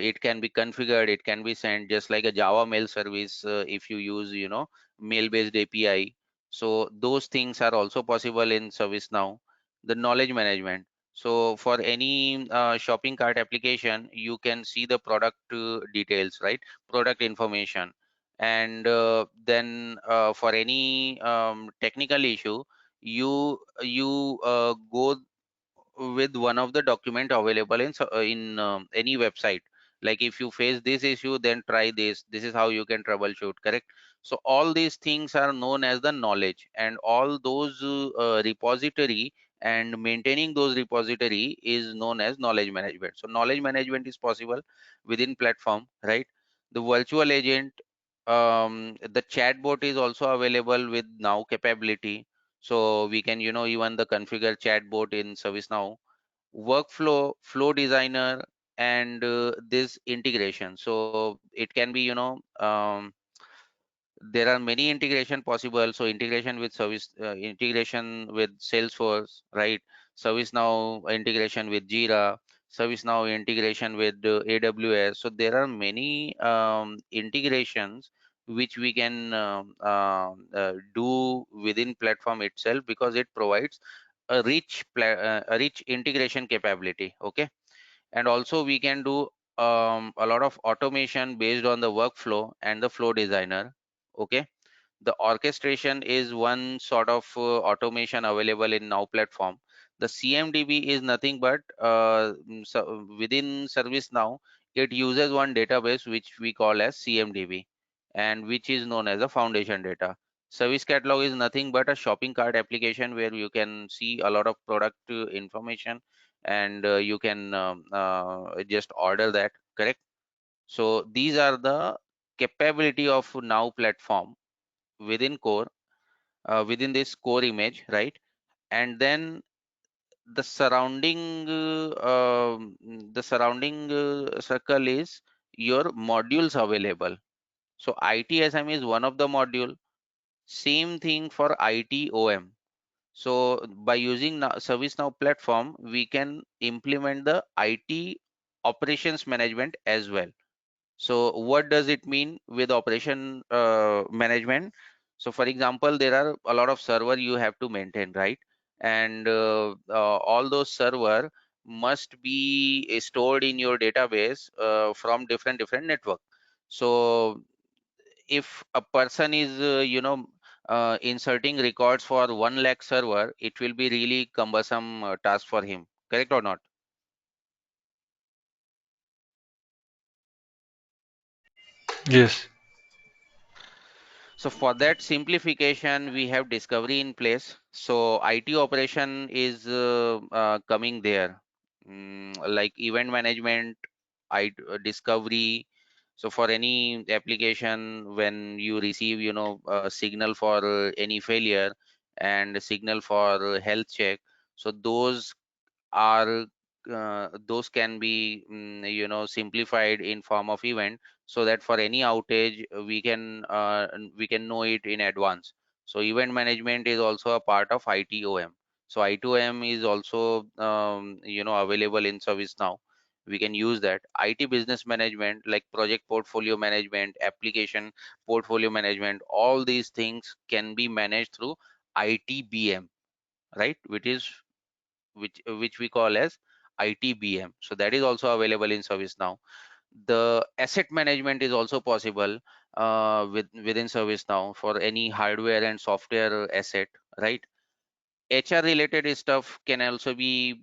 It can be configured, it can be sent just like a Java mail service, if you use, mail based API. So those things are also possible in ServiceNow. The knowledge management, so for any shopping cart application, you can see the product details, right? Product information. And then for any technical issue, you go with one of the document available in any website. Like if you face this issue, then try this. This is how you can troubleshoot, correct? So all these things are known as the knowledge, and all those repository and maintaining those repository is known as knowledge management. So knowledge management is possible within platform, right? The virtual agent, the chatbot is also available with now capability. So we can, even the configure chatbot in ServiceNow. Workflow, flow designer, and this integration. So it can be, there are many integration possible. So integration with service, integration with Salesforce, right? ServiceNow integration with Jira, ServiceNow integration with AWS. So there are many integrations which we can do within platform itself, because it provides a rich integration capability. Okay, and also we can do a lot of automation based on the workflow and the flow designer. Okay, the orchestration is one sort of automation available in Now Platform. The CMDB is nothing but so within ServiceNow, it uses one database which we call as CMDB, and which is known as a foundation data. Service catalog is nothing but a shopping cart application where you can see a lot of product information, and you can just order that, correct? So these are the capability of Now Platform within core, within this core image, right? And then the surrounding circle is your modules available. So ITSM is one of the module. Same thing for ITOM. So by using ServiceNow platform, we can implement the IT operations management as well. So what does it mean with operation management? So for example, there are a lot of server you have to maintain, right? And all those server must be stored in your database from different network. So if a person is inserting records for 1 lakh server, it will be really cumbersome task for him, correct or not? Yes. So for that simplification, we have discovery in place. So IT operation is coming there, like event management, discovery. So for any application, when you receive, a signal for any failure and signal for health check, so are those can be simplified in form of event, so that for any outage we can know it in advance. So event management is also a part of ITOM. So ITOM is also available in ServiceNow. We can use that. IT business management, like project portfolio management, application portfolio management, all these things can be managed through ITBM, right? Which we call as ITBM. So that is also available in ServiceNow. The asset management is also possible within ServiceNow for any hardware and software asset, right? HR related stuff can also be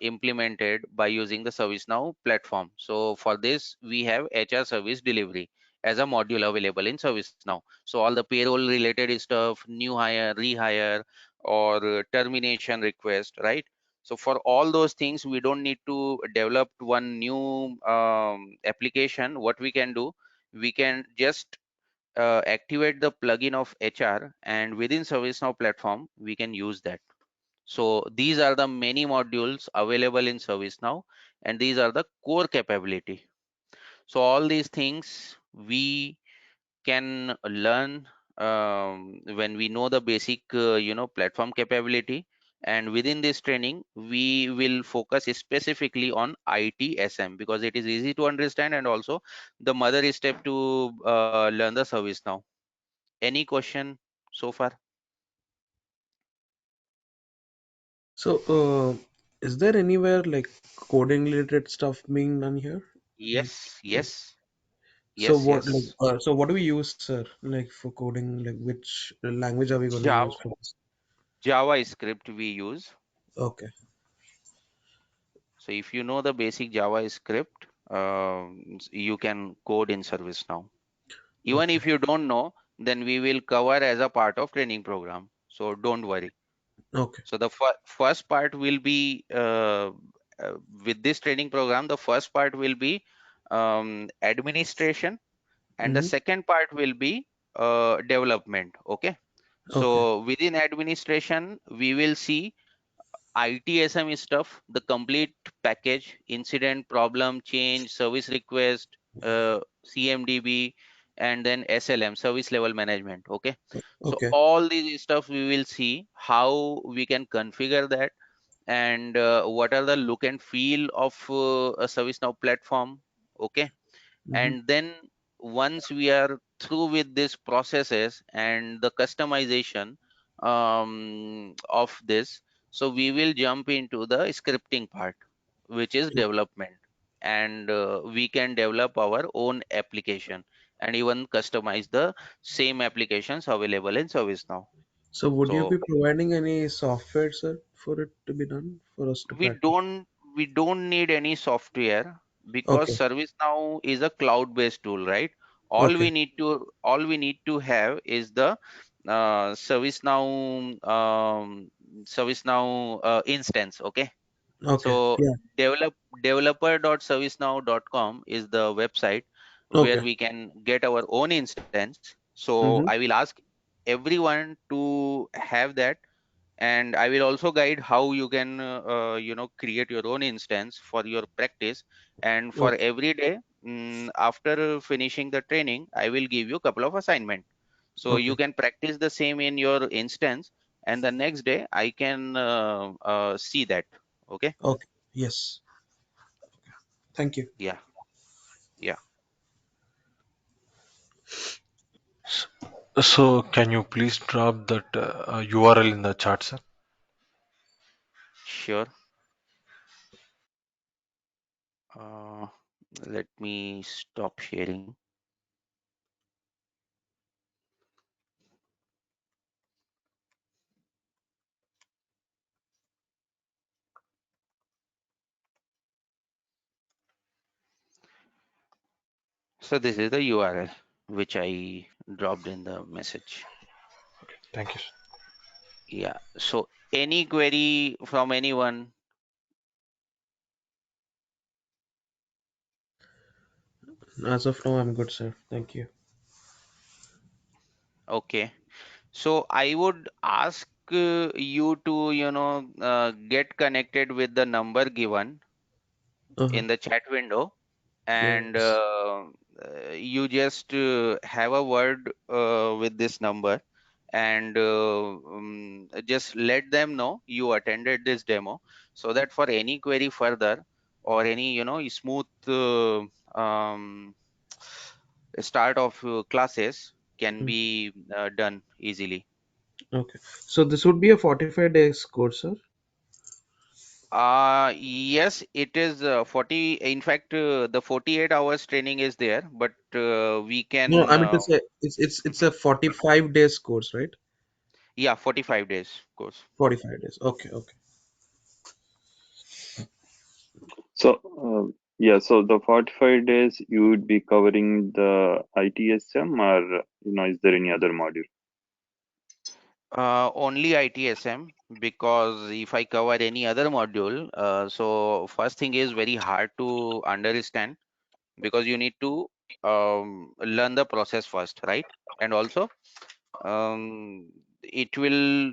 implemented by using the ServiceNow platform. So for this, we have HR service delivery as a module available in ServiceNow. So all the payroll related stuff, new hire, rehire, or termination request, right? So for all those things, we don't need to develop one new application. What we can do, we can just activate the plugin of HR, and within ServiceNow platform, we can use that. So these are the many modules available in ServiceNow, and these are the core capability. So all these things we can learn when we know the basic platform capability. And within this training, we will focus specifically on ITSM, because it is easy to understand, and also the mother step to learn the ServiceNow. Any question so far? So, is there anywhere like coding related stuff being done here? Like, Yes, yes, so yes, what like yes. so what do we use, sir? Like for coding, like which language are we going to Java, use for this? JavaScript we use. Okay. So if you know the basic JavaScript, you can code in ServiceNow. Even Okay. if you don't know, then we will cover as a part of training program. So don't worry. Okay. So the first part will be with this training program. The first part will be administration, and the Mm-hmm. second part will be development. Okay. Okay. So within administration, we will see ITSM stuff, the complete package: incident, problem, change, service request, CMDB, and then SLM, service level management. Okay, so Okay. all these stuff we will see how we can configure that, and what are the look and feel of a ServiceNow platform. Okay, Mm-hmm. and then once we are through with these processes and the customization of this, so we will jump into the scripting part, which is development, and we can develop our own application and even customize the same applications available in ServiceNow. So would you So be providing any software, sir, for it to be done for us to we practice? don't we don't need any software, because Okay. ServiceNow is a cloud-based tool, right? Okay. All we need to have is the ServiceNow instance. Okay, Okay. so Yeah. developer.servicenow.com is the website where Okay. we can get our own instance. So Mm-hmm. I will ask everyone to have that, and I will also guide how you can create your own instance for your practice. And for Okay. every day, after finishing the training, I will give you a couple of assignment, so you Okay. can practice the same in your instance, and the next day I can see that. Okay. Okay. Yes. Thank you. Yeah. Yeah. So can you please drop that URL in the chat, sir? Sure. uh, Let me stop sharing. So this is the URL which I dropped in the message. Thank you, sir. Yeah. So any query from anyone? As of now, I'm good, sir. Thank you. Okay. So I would ask you to, get connected with the number given Uh-huh. in the chat window, and Yes. you just have a word with this number, and just let them know you attended this demo, so that for any query further or any, smooth start of classes can Mm. be done easily. Okay. So this would be a 45 days course, sir? Yes, it is 40. In fact, the 48 hours training is there, but we No, can, I mean to say it's a 45 days course, right? yeah, 45 days course. 45 days. Okay. Okay. So, yeah, so the 45 days you would be covering the ITSM, or is there any other module? Only ITSM, because if I cover any other module, so first thing is very hard to understand, because you need to learn the process first, right? And also, it will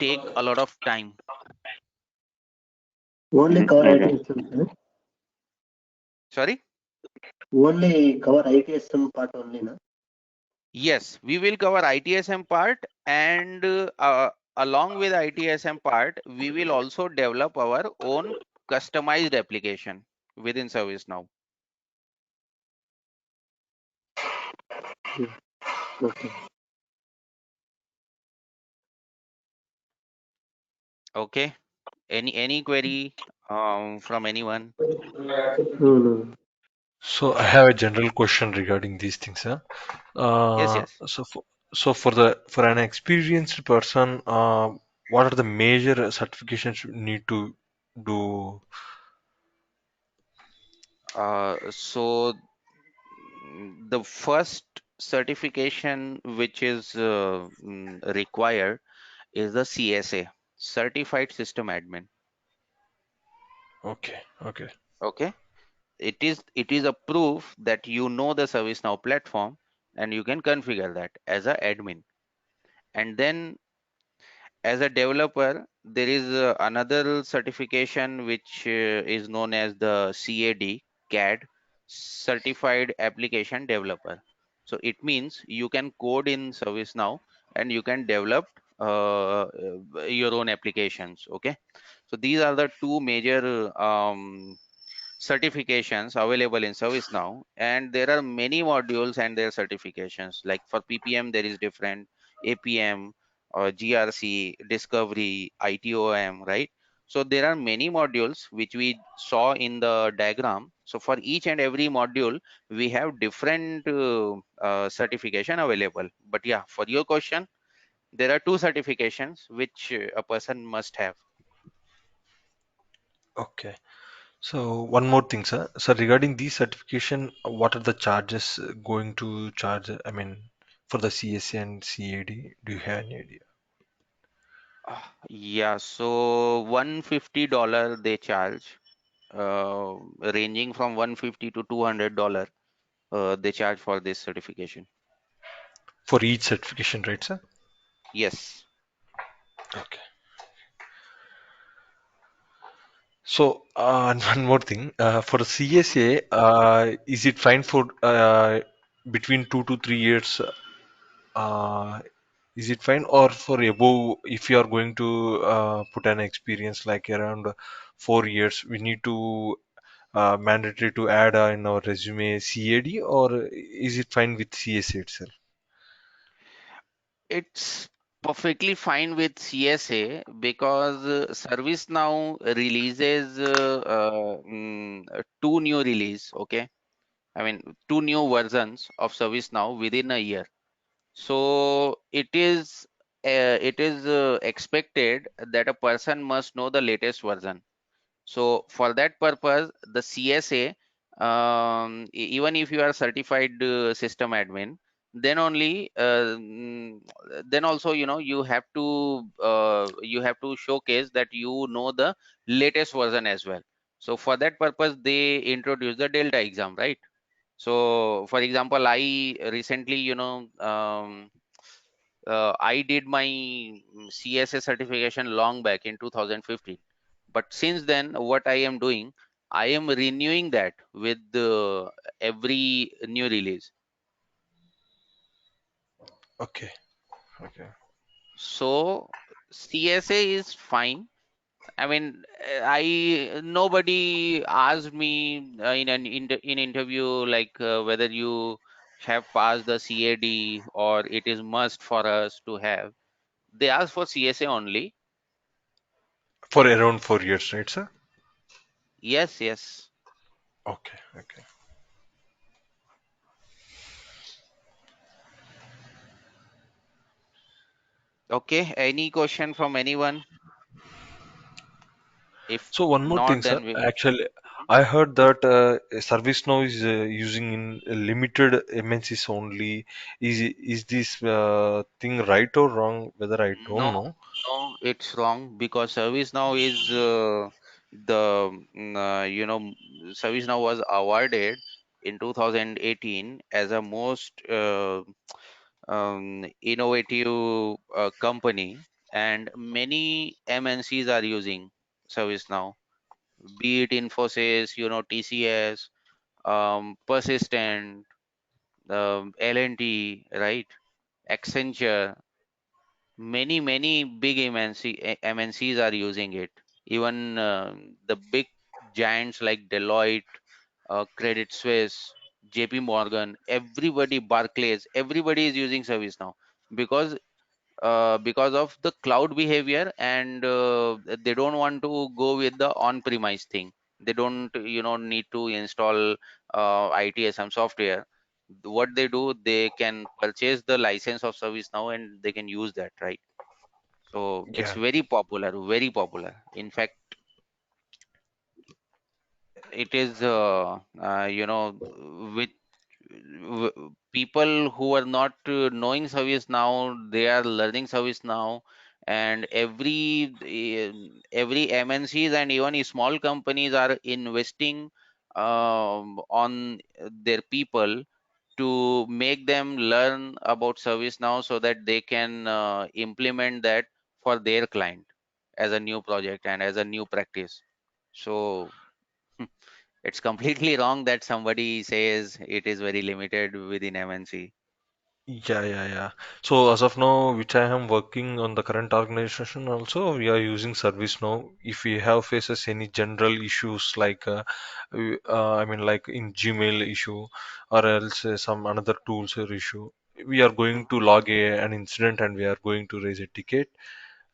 take a lot of time. Only cover Okay. ITSM, sir. Sorry? Only cover ITSM part only, na? Yes, we will cover ITSM part, and along with ITSM part, we will also develop our own customized application within ServiceNow. Okay. Okay. Any query from anyone? No, no. So I have a general question regarding these things, sir. Yes, yes. For an experienced person, what are the major certifications you need to do? So the first certification which is required is the CSA, Certified System Admin. Okay, okay, Okay. It is a proof that you know the ServiceNow platform, and you can configure that as a admin. And then as a developer, there is another certification which is known as the CAD, Certified Application Developer. So it means you can code in ServiceNow and you can develop your own applications. Okay, so these are the two major certifications available in ServiceNow, and there are many modules and their certifications. Like for PPM, there is different APM or GRC, Discovery, ITOM, right? So there are many modules which we saw in the diagram. So for each and every module, we have different certification available. But yeah, for your question, there are two certifications which a person must have. Okay. So one more thing, sir. So regarding the certification, what are the charges going to charge? I mean, for the CSA and CAD, do you have any idea? Yeah, so $150 they charge, ranging from 150 to $200 they charge for this certification. For each certification, right, sir? Yes. Okay. So, and one more thing, for CSA, is it fine for between 2 to 3 years? Uh, is it fine, or for above, if you are going to put an experience like around 4 years, we need to mandatory to add in our resume CAD, or is it fine with CSA itself? It's perfectly fine with CSA because ServiceNow releases two new release, okay? I mean, two new versions of ServiceNow within a year. So it is expected that a person must know the latest version. So for that purpose, the CSA, even if you are certified system admin, then only then also you have to showcase that you know the latest version as well. So for that purpose, they introduce the Delta exam, right? So for example, I recently, I did my CSA certification long back in 2015. But since then, what I am doing, I am renewing that with every new release. Okay, okay. So CSA is fine. I mean, I nobody asked me in interview like whether you have passed the CAD or it is must for us to have. They asked for CSA only. For around 4 years, right, sir? Yes, yes. Okay, okay. Okay. Any question from anyone? If So one more thing, not, sir. then we. Actually, I heard that ServiceNow is using in limited MNCs only. Is this thing right or wrong? Whether I No, don't know. no, it's wrong because ServiceNow is ServiceNow was awarded in 2018 as a most innovative company, and many MNCs are using ServiceNow, be it Infosys, TCS, Persistent, L&T, right? Accenture, many big MNCs are using it. Even the big giants like Deloitte, Credit Suisse, JP Morgan, everybody, Barclays, everybody is using ServiceNow because because of the cloud behavior, and they don't want to go with the on-premise thing. They don't need to install ITSM software. What they do, they can purchase the license of ServiceNow and they can use that, right? So it's Yeah, very popular, very popular. In fact, it is with people who are not knowing service now, they are learning service now, and every MNCs and even small companies are investing on their people to make them learn about service now so that they can implement that for their client as a new project and as a new practice. So it's completely wrong that somebody says it is very limited within MNC. Yeah. So as of now, which I am working on the current organization also, we are using ServiceNow. If we have faces any general issues like, I mean, like in Gmail issue or else some another tools or issue, we are going to log an incident and we are going to raise a ticket,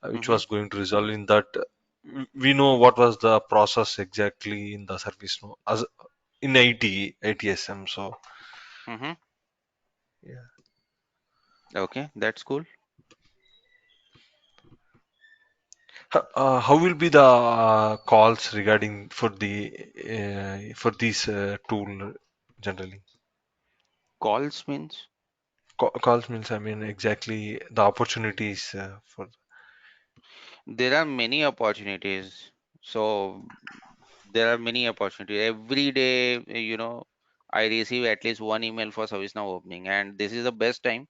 which Mm-hmm. was going to result in that. We know what was the process exactly in the ServiceNow as in ITSM. So Mm-hmm. yeah. Okay, that's cool. How will be the calls regarding for these tool generally? Calls means Calls means I mean exactly the opportunities for. there are many opportunities. So there are many opportunities. Every day, I receive at least one email for ServiceNow opening, and this is the best time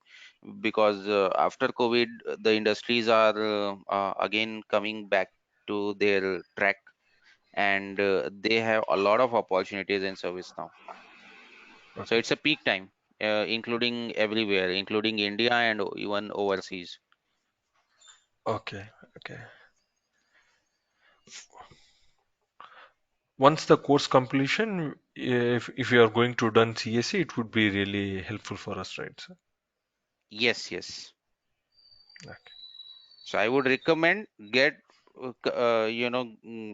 because after COVID, the industries are again coming back to their track, and they have a lot of opportunities in ServiceNow. So Okay. it's a peak time, including everywhere, including India and even overseas. Okay. Okay. Once the course completion, if you are going to done CSE, it would be really helpful for us, right, sir? Yes, yes. Okay. So I would recommend get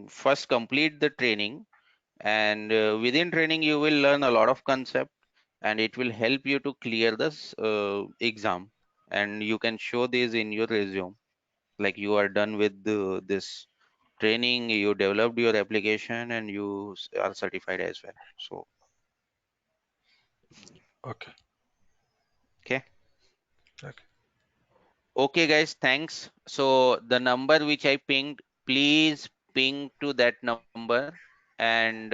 first complete the training, and within training you will learn a lot of concept, and it will help you to clear this exam, and you can show this in your resume like you are done with this training, you developed your application, and you are certified as well. So Okay. okay. Okay. Okay, guys, thanks. So the number which I pinged, please ping to that number, and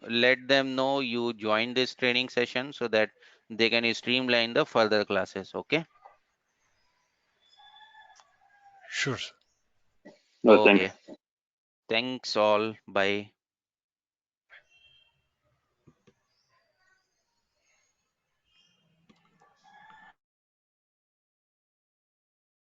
let them know you joined this training session so that they can streamline the further classes. Okay. Sure, sir. Thanks. Okay. Thanks all. Bye.